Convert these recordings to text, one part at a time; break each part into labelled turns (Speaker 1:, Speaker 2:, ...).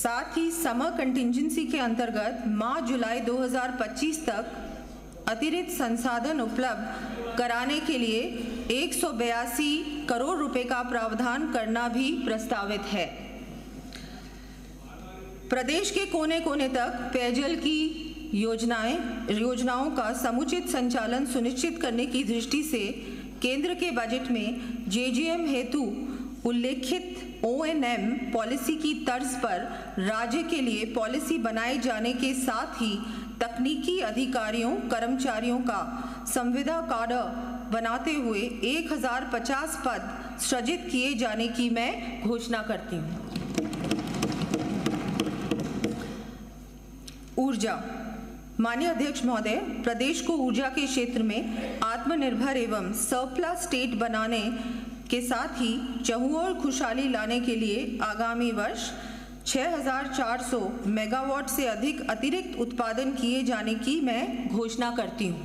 Speaker 1: साथ ही summer contingency के अंतर्गत मार्च जुलाई 2025 तक अतिरिक्त संसाधन उपलब्ध कराने के लिए 182 करोड़ रुपए का प्रावधान करना भी प्रस्तावित है। प्रदेश के कोने कोने तक पेयजल की योजनाओं का समुचित संचालन सुनिश्चित करने की दृष्टि से केंद्र के बजट में जेजीएम हेतु उल्लेखित ओएनएम पॉलिसी की तर्ज पर राज्य के लिए पॉलिसी बनाए जाने के साथ ही तकनीकी अधिकारियों कर्मचारियों का संविदा कार्ड बनाते हुए 1050 पद सृजित किए जाने की मैं घोषणा करती हूँ। ऊर्जा। माननीय अध्यक्ष महोदय, प्रदेश को ऊर्जा के क्षेत्र में आत्मनिर्भर एवं सरप्लस स्टेट बनाने के साथ ही चहुओर खुशहाली लाने के लिए आगामी वर्ष 6400 मेगावाट से अधिक अतिरिक्त उत्पादन किए जाने की मैं घोषणा करती हूँ।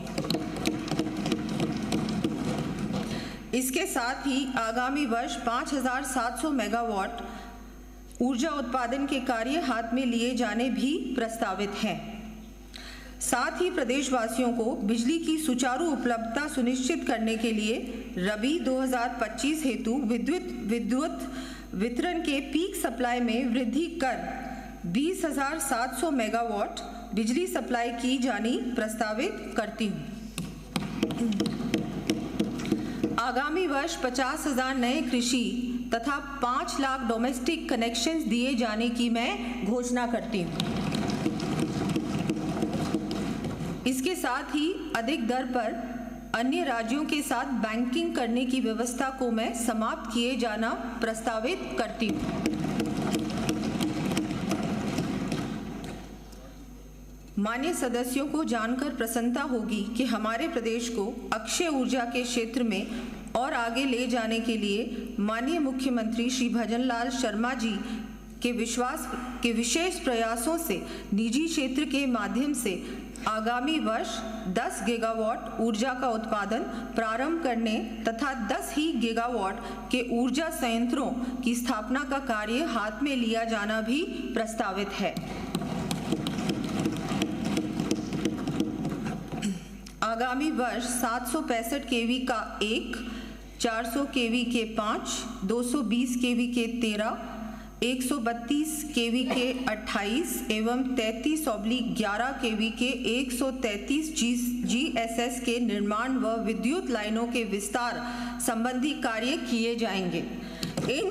Speaker 1: इसके साथ ही आगामी वर्ष 5700 मेगावाट ऊर्जा उत्पादन के कार्य हाथ में लिए जाने भी प्रस्तावित हैं। साथ ही प्रदेशवासियों को बिजली की सुचारू उपलब्धता सुनिश्चित करने के लिए रबी 2025 हेतु विद्युत वितरण के पीक सप्लाई में वृद्धि कर 20,700 मेगावाट बिजली सप्लाई की जानी प्रस्तावित करती हूँ। आगामी वर्ष 50,000 नए कृषि तथा 5 लाख डोमेस्टिक कनेक्शंस दिए जाने की मैं घोषणा करती हूँ। इसके साथ ही अधिक दर पर अन्य राज्यों के साथ बैंकिंग करने की व्यवस्था को मैं समाप्त किए जाना प्रस्तावित करती हूँ। माननीय सदस्यों को जानकर प्रसन्नता होगी कि हमारे प्रदेश को अक्षय ऊर्जा के क्षेत्र में और आगे ले जाने के लिए माननीय मुख्यमंत्री श्री भजनलाल शर्मा जी के विशेष प्रयासों से निजी क्षेत्र के माध्यम से आगामी वर्ष 10 गीगावाट ऊर्जा का उत्पादन प्रारंभ करने तथा 10 ही गीगावाट के ऊर्जा संयंत्रों की स्थापना का कार्य हाथ में लिया जाना भी प्रस्तावित है। आगामी वर्ष 765 केवी का 1, 400 केवी के 5, 220 केवी के 13, 132 केवी के 28 एवं 33/11 केवी के 133 GSS के निर्माण व विद्युत लाइनों के विस्तार संबंधी कार्य किए जाएंगे। इन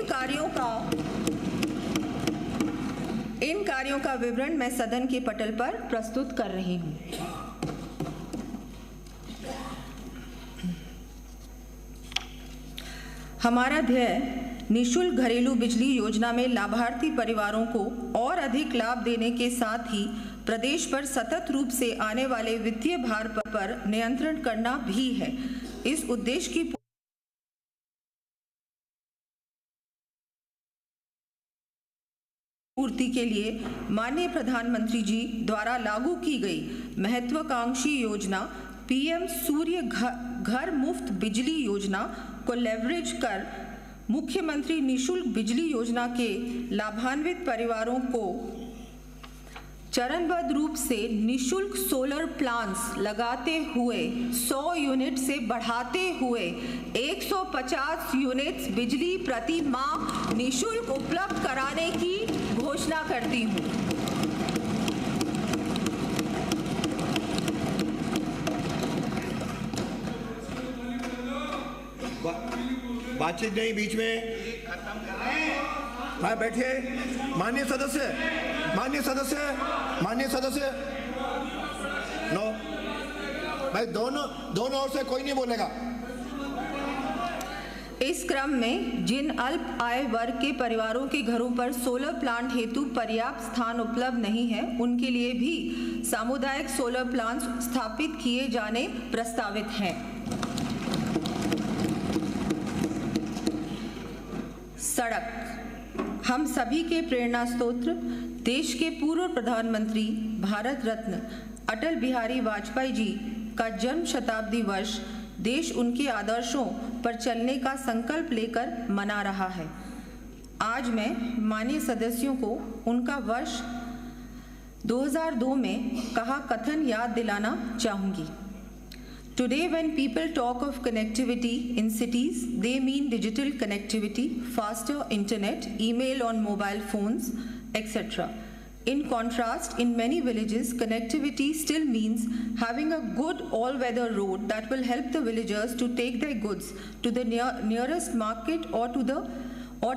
Speaker 1: कार्यों का विवरण मैं सदन के पटल पर प्रस्तुत कर रही हूँ। हमारा ध्येय निःशुल्क घरेलू बिजली योजना में लाभार्थी परिवारों को और अधिक लाभ देने के साथ ही प्रदेश पर सतत रूप से आने वाले वित्तीय भार पर नियंत्रण करना भी है। इस उद्देश्य की पूर्ति के लिए माननीय प्रधानमंत्री जी द्वारा लागू की गई महत्वाकांक्षी योजना पीएम सूर्य घर मुफ्त बिजली योजना को लेवरेज कर मुख्यमंत्री निःशुल्क बिजली योजना के लाभान्वित परिवारों को चरणबद्ध रूप से निःशुल्क सोलर प्लांट्स लगाते हुए 100 यूनिट से बढ़ाते हुए 150 यूनिट्स बिजली प्रति माह निःशुल्क उपलब्ध कराने की घोषणा करती हूँ।
Speaker 2: बातचीत नहीं बीच में। हाँ बैठिए। माननीय सदस्य नो भाई, दोनों ओर से कोई नहीं बोलेगा।
Speaker 1: इस क्रम में जिन अल्प आय वर्ग के परिवारों के घरों पर सोलर प्लांट हेतु पर्याप्त स्थान उपलब्ध नहीं है, उनके लिए भी सामुदायिक सोलर प्लांट स्थापित किए जाने प्रस्तावित हैं। सड़क। हम सभी के प्रेरणा स्रोत देश के पूर्व प्रधानमंत्री भारत रत्न अटल बिहारी वाजपेयी जी का जन्म शताब्दी वर्ष देश उनके आदर्शों पर चलने का संकल्प लेकर मना रहा है। आज मैं माननीय सदस्यों को उनका वर्ष 2002 में कहा कथन याद दिलाना चाहूँगी। Today, when people talk of connectivity in cities, they mean digital connectivity, faster internet, email on mobile phones, etc. In contrast, in many villages, connectivity still means having a good all-weather road that will help the villagers to take their goods to the nearest market or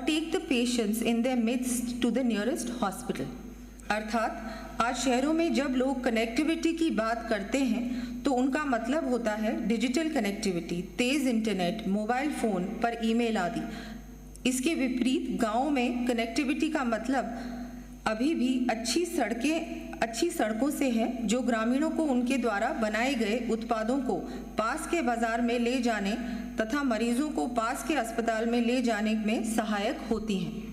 Speaker 1: take the patients in their midst to the nearest hospital. अर्थात आज शहरों में जब लोग connectivity की बात करते हैं तो उनका मतलब होता है डिजिटल कनेक्टिविटी, तेज़ इंटरनेट, मोबाइल फ़ोन पर ईमेल आदि। इसके विपरीत गाँव में कनेक्टिविटी का मतलब अभी भी अच्छी सड़कों से है, जो ग्रामीणों को उनके द्वारा बनाए गए उत्पादों को पास के बाजार में ले जाने तथा मरीजों को पास के अस्पताल में ले जाने में सहायक होती हैं।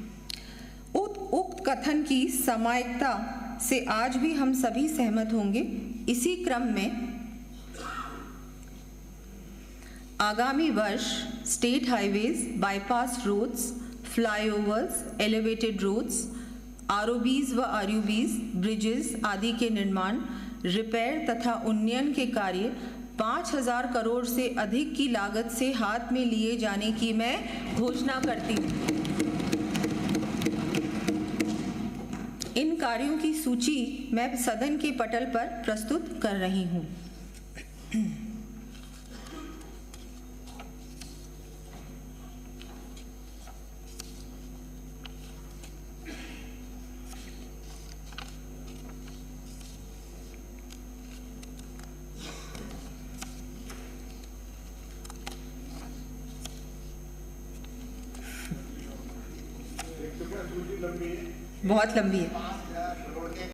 Speaker 1: उक्त कथन की सामायिकता से आज भी हम सभी सहमत होंगे। इसी क्रम में आगामी वर्ष state highways, bypass roads, flyovers, elevated roads, ROBs व आरयूबीज, ब्रिजेस आदि के निर्माण, रिपेयर तथा उन्नयन के कार्य 5000 करोड़ से अधिक की लागत से हाथ में लिए जाने की मैं घोषणा करती हूँ। इन कार्यों की सूची मैं सदन के पटल पर प्रस्तुत कर रही हूँ। बहुत लंबी है।